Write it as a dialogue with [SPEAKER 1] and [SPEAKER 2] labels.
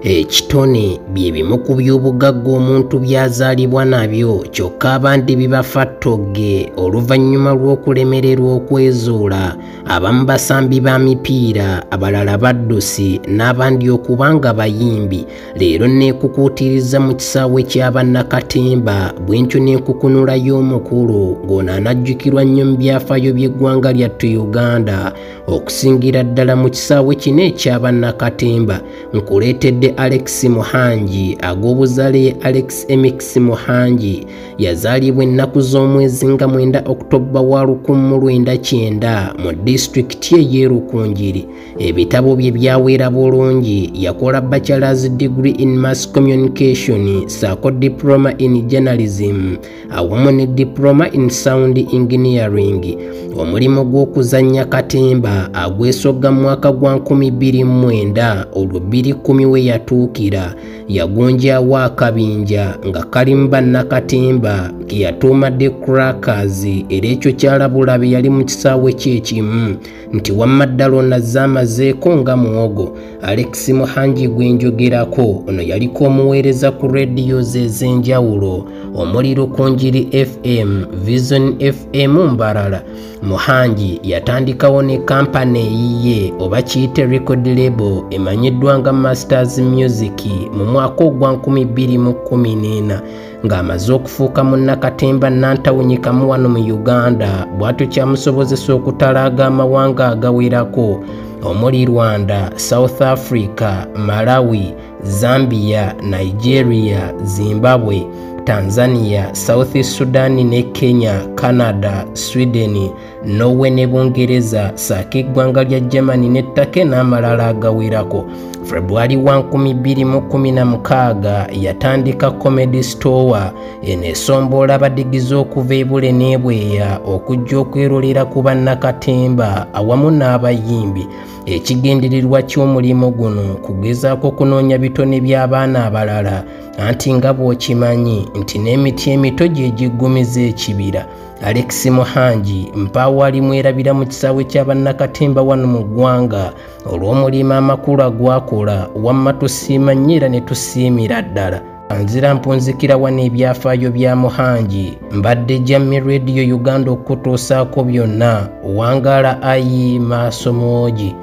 [SPEAKER 1] Ekitone bye bimu ku by'obugagga omuntu byazaalibwa nabyo kyokka abandi bibafa ttogge oluvannyuma lw'okulemererwa okwezuula. Abamu basambi ba mipiira, abalala baddusi n'abandi okuba nga bayimbi. Leero neekukuutiriza mu kisaawe kyaba Kateemba bwentyo n'enkukunula y'omukulu ng'ono anajjukirwa nnyo mu byafaayo by'eggwanga lyattu Uganda okusingira ddala mu kisaawe kino ekyaba Kateemba. Nkuleetedde Alex Muhangi ag'obuzaale Alex MX Muhangi yazaalibwa ennaku z'omwezi nga 9 Oktoba wa 1909 mu disitulikiti ey'Erukungiri. Ebitabo bye byawera bulungi. Yakola bachelor's degree in mass communication ssaako diploma in journalism awamu ne diploma in sound engineering. Omulimu gw'okuzannya katemba agwesogga mu mwaka gwa 2009 olwo 2010 we yatuukira. Yagonjaawo akabinja nga kalimu bannakatemba ke yatuumadde crackers era ekyo kyalabulabe yali mu kisaawe kyekimu nti wamma ddala onazze amazeeko nga muwogo. Alex Muhangi gwe njogerako ono yaliko omuweereza ku rediyozi ez'enjawulo omuli Rukungiri FM, Vision FM Mbarara. Muhangi yatandikawo ne kampani eyiye oba kiyite record label emanyiddwa nga Masters Music mu mwaka ogwa 2014 ng'amaze okufuuka munnakatemba nantawunyikamu wano mu Uganda bw'atyo kyamusobozesa okutalaaga amawanga agawerako omuli Rwanda, South Africa, Malawi, Zambia, Nigeria, Zimbabwe, Tanzania, South Sudan ne Kenya, Canada, Sweden, Norway ne Bungereza, saako eggwanga lya Germany n'ettaka n'amalala agawerako. February 2016 yatandika comedy store eneesombola abadigizi okuva e Bule n'Ebweya okujja okwerolera ku bannakatemba awamu n'abayimbi. Ekigendererwa ky'omulimu guno kugezaako kunoonya bitone by'abaana abalala anti nga bw'okimanyi nti n'emiti emito gye giggumiza ekibira. Alex Muhangi mpaawo ali mwerabira mu kisaawe ky'abannakatemba wano mu ggwanga olw'omulimu amakulu agwakola wamma tusiima nnyo era ne tusiimira ddala. Nzira mpunzikira wano ebyafaayo bya Muhangi mbadde Jammi Radio Uganda okutuusaako byonna. Wangaala ayi maaso mwogi.